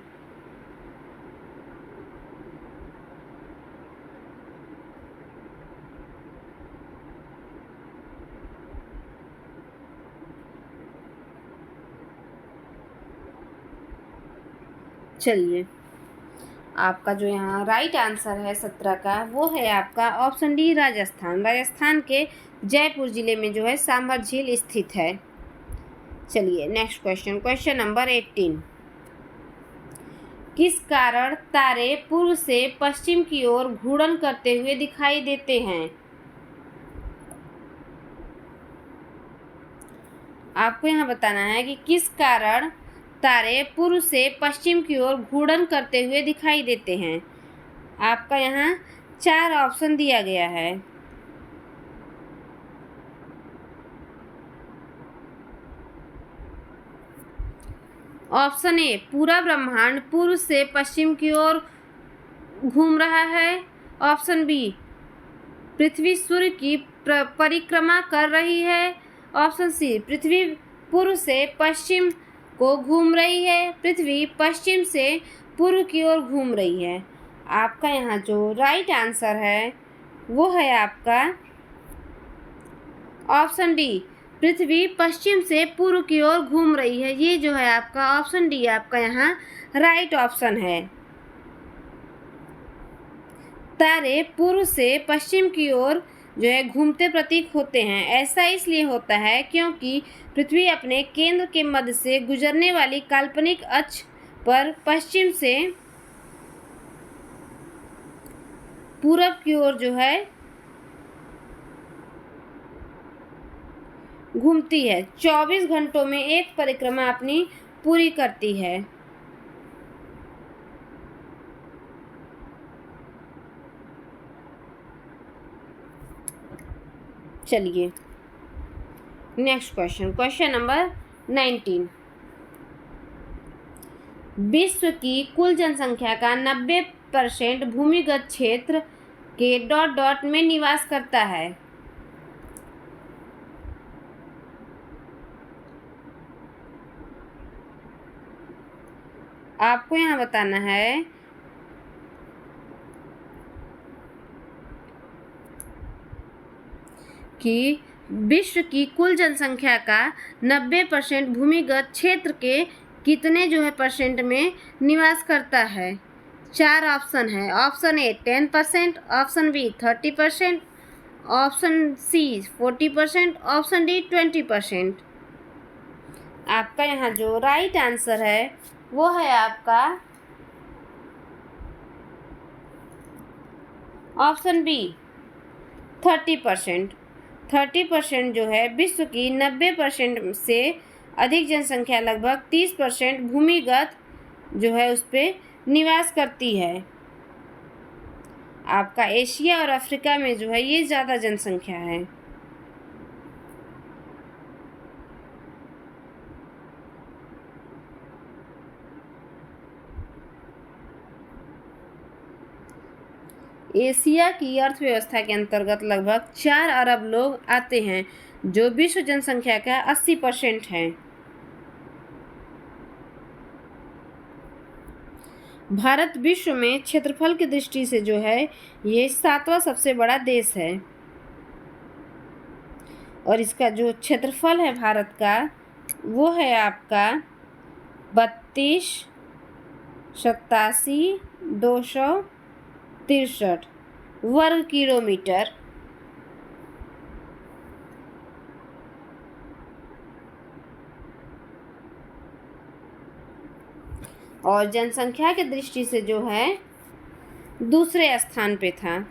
चलिए, आपका जो यहाँ राइट आंसर है 17 का वो है आपका ऑप्शन डी राजस्थान। राजस्थान के जयपुर जिले में जो है सांभर झील स्थित है। चलिए नेक्स्ट क्वेश्चन, क्वेश्चन नंबर 18। किस कारण तारे पूर्व से पश्चिम की ओर घूर्णन करते हुए दिखाई देते हैं? आपको यहाँ बताना है कि किस कारण तारे पूर्व से पश्चिम की ओर घूर्णन करते हुए दिखाई देते हैं। आपका यहाँ 4 ऑप्शन दिया गया है। ऑप्शन ए पूरा ब्रह्मांड पूर्व से पश्चिम की ओर घूम रहा है। ऑप्शन बी, पृथ्वी सूर्य की परिक्रमा कर रही है। ऑप्शन सी, पृथ्वी पूर्व से पश्चिम को घूम रही है। पृथ्वी पश्चिम से पूर्व की ओर घूम रही है। आपका यहाँ जो राइट आंसर है वो है आपका ऑप्शन डी, पृथ्वी पश्चिम से पूर्व की ओर घूम रही है। ये जो है आपका ऑप्शन डी आपका यहाँ राइट ऑप्शन है। तारे पूर्व से पश्चिम की ओर जो है घूमते प्रतीत होते हैं। ऐसा इसलिए होता है क्योंकि पृथ्वी अपने केंद्र के मध्य से गुजरने वाली काल्पनिक अक्ष पर पश्चिम से पूरब की ओर जो है घूमती है। 24 घंटों में एक परिक्रमा अपनी पूरी करती है। चलिए नेक्स्ट क्वेश्चन, क्वेश्चन नंबर 19। विश्व की कुल जनसंख्या का 90% भूमिगत क्षेत्र के डॉट डॉट में निवास करता है। आपको यहाँ बताना है कि विश्व की कुल जनसंख्या का 90% भूमिगत क्षेत्र के कितने जो है परसेंट में निवास करता है। 4 ऑप्शन है। Option A 10%, option B 30%, option C 40%, option D 20%। आपका यहाँ जो राइट आंसर है वो है आपका ऑप्शन बी 30%। 30% जो है विश्व की 90% से अधिक जनसंख्या लगभग 30% भूमिगत जो है उस पर निवास करती है। आपका एशिया और अफ्रीका में जो है ये ज़्यादा जनसंख्या है। एशिया की अर्थव्यवस्था के अंतर्गत लगभग 4 अरब लोग आते हैं जो विश्व जनसंख्या का 80% है। भारत विश्व में क्षेत्रफल की दृष्टि से जो है ये 7वां सबसे बड़ा देश है और इसका जो क्षेत्रफल है भारत का वो है आपका 32,87,263 वर्ग किलोमीटर। और जनसंख्या की दृष्टि से जो है दूसरे स्थान पे था।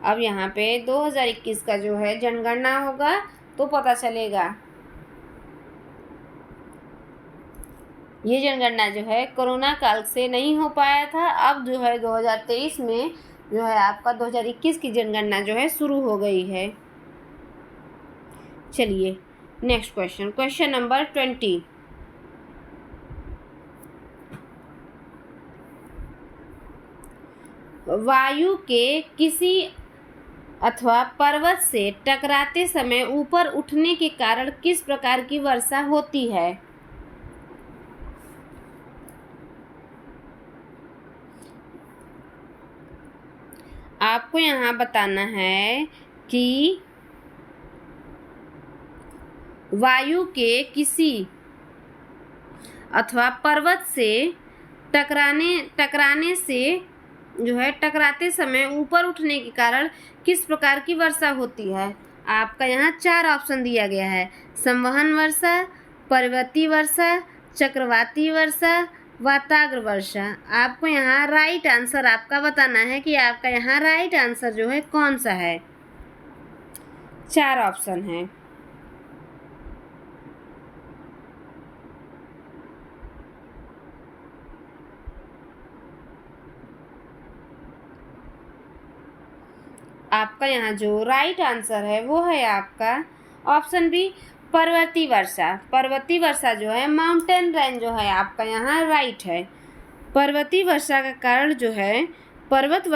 अब यहाँ पे 2021 का जो है जनगणना होगा तो पता चलेगा। ये जनगणना जो है कोरोना काल से नहीं हो पाया था। अब जो है 2023 में जो है आपका 2021 की जनगणना जो है शुरू हो गई है। चलिए नेक्स्ट क्वेश्चन, क्वेश्चन नंबर 20। वायु के किसी अथवा पर्वत से टकराते समय ऊपर उठने के कारण किस प्रकार की वर्षा होती है। आपको यहाँ बताना है कि वायु के किसी अथवा पर्वत से टकराने से जो है टकराते समय ऊपर उठने के कारण किस प्रकार की वर्षा होती है। आपका यहाँ 4 ऑप्शन दिया गया है। संवहन वर्षा, पर्वतीय वर्षा, चक्रवाती वर्षा, वाताग्र वर्षा। आपको यहाँ राइट आंसर आपका बताना है कि आपका यहाँ राइट आंसर जो है कौन सा है। 4 ऑप्शन है। आपका यहाँ जो राइट आंसर है वो है आपका ऑप्शन बी पर्वतीय वर्षा। पर्वतीय वर्षा जो है माउंटेन रेन जो है आपका यहाँ राइट है। पर्वतीय वर्षा का कारण जो है पर्वत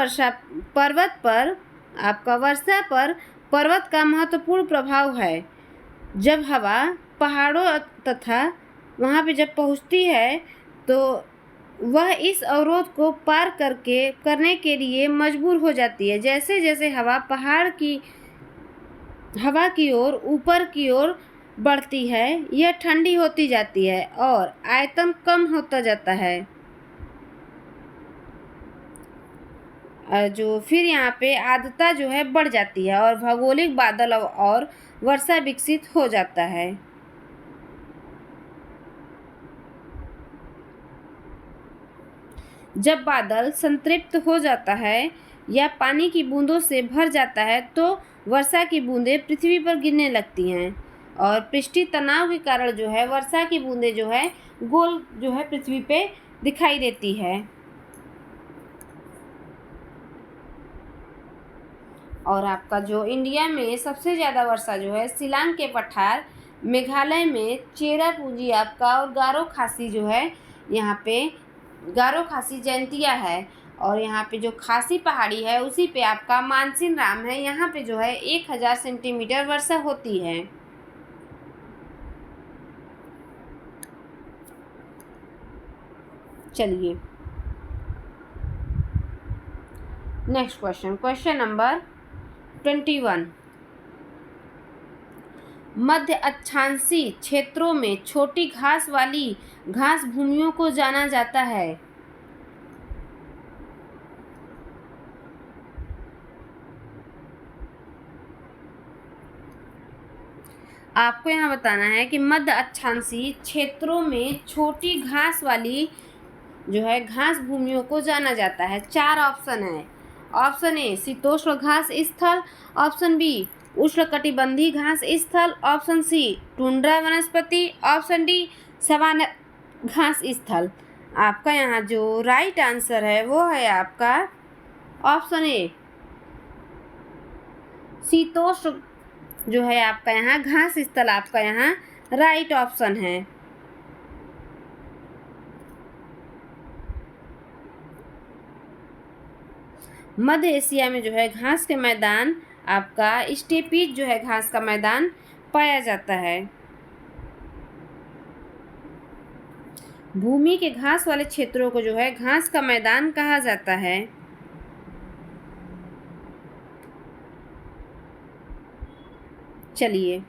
पर आपका वर्षा पर पर्वत का महत्वपूर्ण प्रभाव है। जब हवा पहाड़ों तथा वहाँ पे जब पहुँचती है तो वह इस अवरोध को पार करने के लिए मजबूर हो जाती है। जैसे जैसे हवा हवा की ओर ऊपर की ओर बढ़ती है, यह ठंडी होती जाती है और आयतन कम होता जाता है। जो फिर यहाँ पे आर्द्रता जो है बढ़ जाती है और भौगोलिक बादल और वर्षा विकसित हो जाता है। जब बादल संतृप्त हो जाता है या पानी की बूंदों से भर जाता है तो वर्षा की बूंदें पृथ्वी पर गिरने लगती हैं और पृष्ठीय तनाव के कारण जो है वर्षा की बूंदें जो है गोल जो है पृथ्वी पे दिखाई देती है। और आपका जो इंडिया में सबसे ज़्यादा वर्षा जो है शिलांग के पठार, मेघालय में चेरापूंजी आपका और गारो खासी जो है यहाँ पे गारो खासी जयंतिया है और यहाँ पे जो खासी पहाड़ी है उसी पे आपका मानसिन राम है। यहाँ पे जो है 1000 सेंटीमीटर वर्षा होती है। चलिए नेक्स्ट क्वेश्चन नंबर 21। मध्य अक्षांशीय क्षेत्रों में छोटी घास वाली घास भूमियों को जाना जाता है। आपको यहाँ बताना है कि मध्य अक्षांशीय क्षेत्रों में छोटी घास वाली जो है घास भूमियों को जाना जाता है। 4 ऑप्शन है। ऑप्शन ए शीतोष्ण घास स्थल, ऑप्शन बी उष्णकटिबंधीय घास स्थल, ऑप्शन सी टुंड्रा वनस्पति, ऑप्शन डी सवाना घास स्थल। आपका यहाँ जो राइट आंसर है वो है आपका ऑप्शन ए शीतोष्ण जो है आपका यहाँ घास स्थल आपका यहाँ राइट ऑप्शन है। मध्य एशिया में जो है घास के मैदान आपका स्टेपीज जो है घास का मैदान पाया जाता है। भूमि के घास वाले क्षेत्रों को जो है घास का मैदान कहा जाता है। चलिए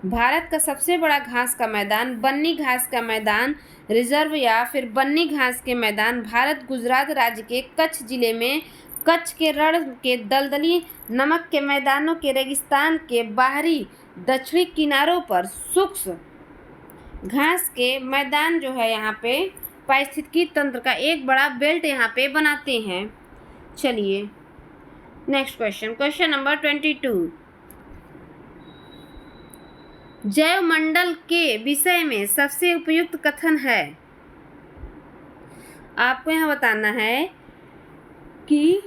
भारत का सबसे बड़ा घास का मैदान बन्नी घास का मैदान रिजर्व या फिर बन्नी घास के मैदान भारत गुजरात राज्य के कच्छ जिले में कच्छ के रण के दलदली नमक के मैदानों के रेगिस्तान के बाहरी दक्षिणी किनारों पर शुष्क घास के मैदान जो है यहाँ पे पारिस्थितिकी तंत्र का एक बड़ा बेल्ट यहाँ पे बनाते हैं। चलिए नेक्स्ट क्वेश्चन नंबर 22। जैवमंडल के विषय में सबसे उपयुक्त कथन है। आपको यहाँ बताना है कि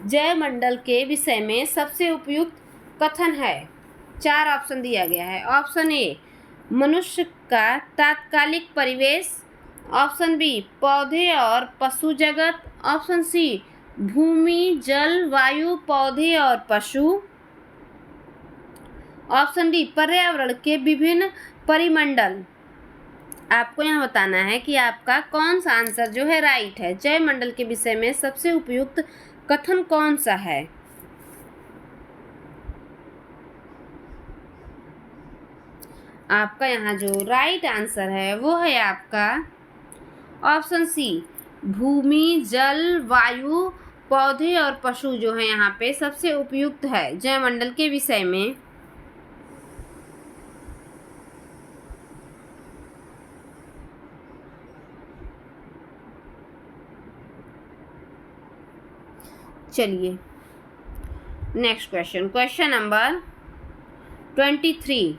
जैवमंडल के विषय में सबसे उपयुक्त कथन है। 4 ऑप्शन दिया गया है। ऑप्शन ए मनुष्य का तात्कालिक परिवेश, ऑप्शन बी पौधे और पशु जगत, ऑप्शन सी भूमि जल वायु पौधे और पशु, ऑप्शन डी पर्यावरण के विभिन्न परिमंडल। आपको यहाँ बताना है कि आपका कौन सा आंसर जो है राइट है। जैवमंडल के विषय में सबसे उपयुक्त कथन कौन सा है। आपका यहाँ जो राइट आंसर है वो है आपका ऑप्शन सी भूमि जल वायु पौधे और पशु जो है यहाँ पे सबसे उपयुक्त है जैवमंडल के विषय में। चलिए नेक्स्ट क्वेश्चन नंबर 23।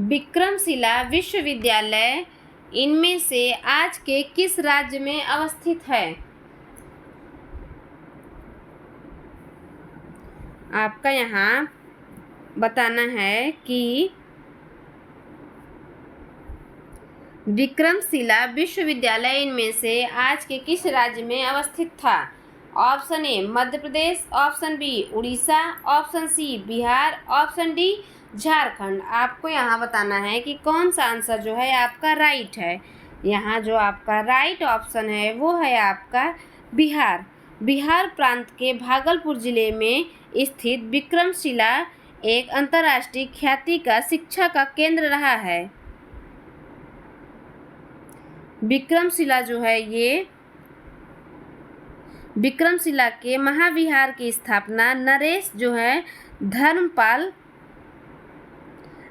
विक्रमशिला विश्वविद्यालय इनमें से आज के किस राज्य में अवस्थित है। आपका यहाँ बताना है कि विक्रमशिला विश्वविद्यालय इनमें से आज के किस राज्य में अवस्थित था? Option A Madhya Pradesh, option B Orissa, option C Bihar, option D Jharkhand. आपको यहाँ बताना है कि कौन सा आंसर जो है आपका राइट है। यहाँ जो आपका राइट ऑप्शन है वो है आपका बिहार। बिहार प्रांत के भागलपुर जिले में स्थित विक्रमशिला एक अंतर्राष्ट्रीय ख्याति का शिक्षा का केंद्र रहा है। विक्रमशिला जो है ये विक्रमशिला के महाविहार की स्थापना नरेश जो है धर्मपाल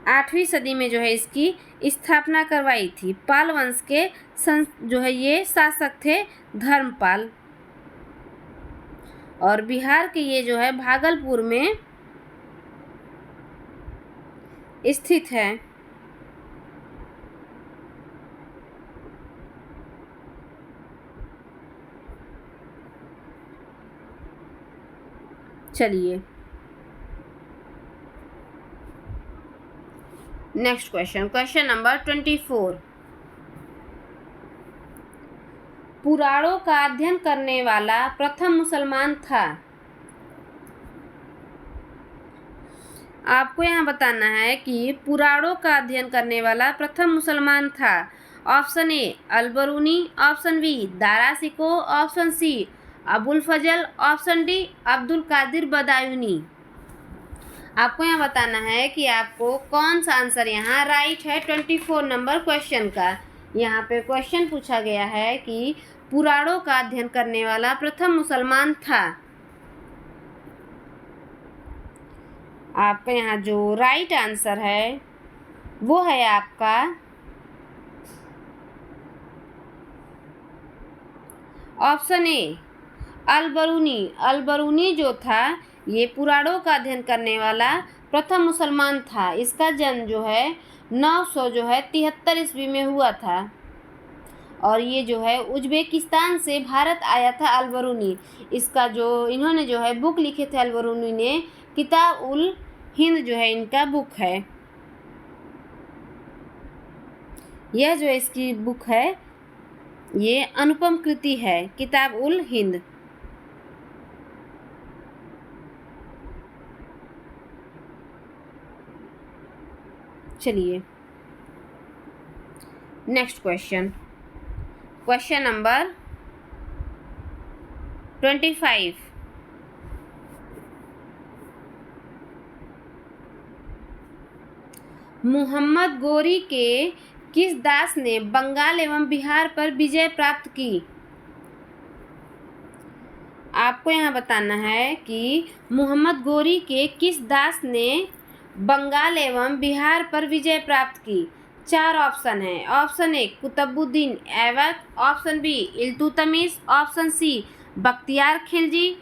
8वीं सदी में जो है इसकी स्थापना करवाई थी। पाल वंश के जो है ये शासक थे धर्मपाल, और बिहार के ये जो है भागलपुर में स्थित है। चलिए नेक्स्ट क्वेश्चन, क्वेश्चन नंबर 24। पुराणों का अध्ययन करने वाला प्रथम मुसलमान था। आपको यहाँ बताना है कि पुराणों का अध्ययन करने वाला प्रथम मुसलमान था। Option A Al-Biruni, option B Dara Shikoh, option C Abul Fazl, option D Abdul Qadir Badayuni. आपको यहाँ बताना है कि आपको कौन सा आंसर यहाँ राइट है 24 नंबर क्वेश्चन का। यहाँ पे क्वेश्चन पूछा गया है कि पुराणों का अध्ययन करने वाला प्रथम मुसलमान था। आपका यहाँ जो राइट आंसर है वो है आपका ऑप्शन ए अल-बरूनी। अल-बरूनी जो था ये पुराणों का अध्ययन करने वाला प्रथम मुसलमान था। इसका जन्म जो है 973 ईस्वी में हुआ था, और ये जो है उज्बेकिस्तान से भारत आया था अल-बरूनी। इसका जो इन्होंने जो है बुक लिखे थे अल-बरूनी ने, किताब उल हिंद जो है इनका बुक है। यह जो इसकी बुक है ये अनुपम कृति है, किताब उल हिंद। चलिए next question, question number 25। Mohammad Ghori के किस दास ने बंगाल एवं बिहार पर विजय प्राप्त की? आपको यहाँ बताना है कि मोहम्मद गोरी के किस दास ने बंगाल एवं बिहार पर विजय प्राप्त की। 4 ऑप्शन है। Option A Qutubuddin Aibak, option B Iltutmish, option C Bakhtiyar Khilji,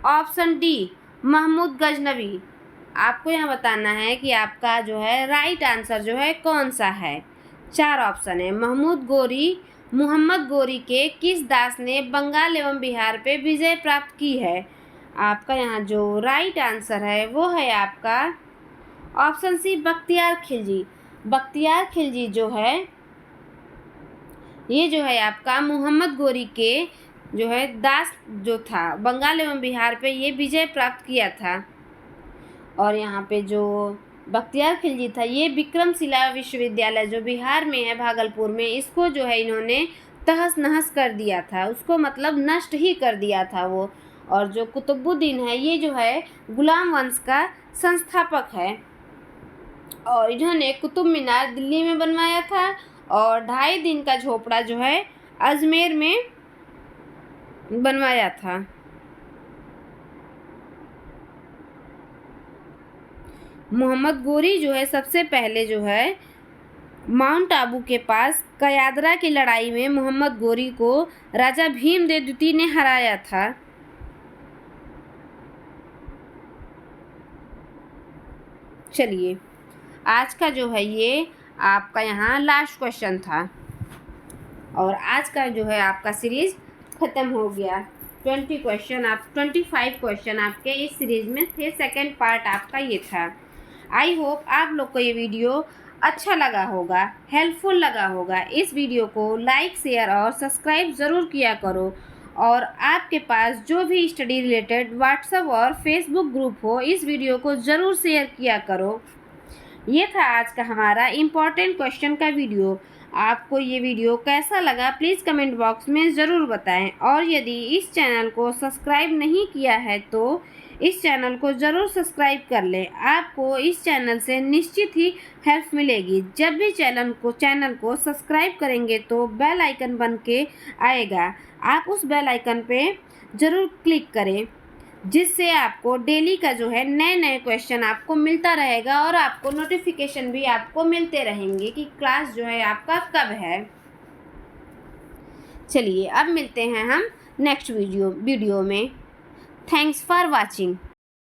option D Mahmud Ghaznavi. आपको यहाँ बताना है कि आपका जो है राइट आंसर जो है कौन सा है। 4 ऑप्शन है। मोहम्मद गोरी के किस दास ने बंगाल एवं बिहार पे विजय प्राप्त की है। आपका यहाँ जो राइट आंसर है वो है आपका ऑप्शन सी बख्तियार खिलजी। बख्तियार खिलजी जो है ये जो है आपका मोहम्मद गोरी के जो है दास जो था बंगाल एवं बिहार पे ये विजय प्राप्त किया था। और यहाँ पे जो बख्तियार खिलजी था ये विक्रमशिला विश्वविद्यालय जो बिहार में है भागलपुर में, इसको जो है इन्होंने तहस नहस कर दिया था, उसको मतलब नष्ट ही कर दिया था वो। और जो कुतुबुद्दीन है ये जो है गुलाम वंश का संस्थापक है, और इन्होंने कुतुब मीनार दिल्ली में बनवाया था, और 2.5 दिन का झोपड़ा जो है अजमेर में बनवाया था। मोहम्मद गोरी जो है सबसे पहले जो है माउंट आबू के पास कयादरा की लड़ाई में मोहम्मद गोरी को राजा भीमदेव द्वितीय ने हराया था। चलिए आज का जो है ये आपका यहाँ लास्ट क्वेश्चन था, और आज का जो है आपका सीरीज ख़त्म हो गया। 25 क्वेश्चन आपके इस सीरीज में थे। सेकंड पार्ट आपका ये था। आई होप आप लोग को ये वीडियो अच्छा लगा होगा, हेल्पफुल लगा होगा। इस वीडियो को लाइक, शेयर और सब्सक्राइब ज़रूर किया करो। और आपके पास जो भी स्टडी रिलेटेड व्हाट्सएप और फेसबुक ग्रुप हो, इस वीडियो को ज़रूर शेयर किया करो। ये था आज का हमारा इम्पॉर्टेंट क्वेश्चन का वीडियो। आपको ये वीडियो कैसा लगा प्लीज़ कमेंट बॉक्स में ज़रूर बताएं। और यदि इस चैनल को सब्सक्राइब नहीं किया है तो इस चैनल को ज़रूर सब्सक्राइब कर लें। आपको इस चैनल से निश्चित ही हेल्प मिलेगी। जब भी चैनल को सब्सक्राइब करेंगे तो बेल आइकन बन के आएगा, आप उस बेल आइकन पे ज़रूर क्लिक करें, जिससे आपको डेली का जो है नए नए क्वेश्चन आपको मिलता रहेगा और आपको नोटिफिकेशन भी आपको मिलते रहेंगे कि क्लास जो है आपका कब है। चलिए अब मिलते हैं हम नेक्स्ट वीडियो में। Thanks for watching.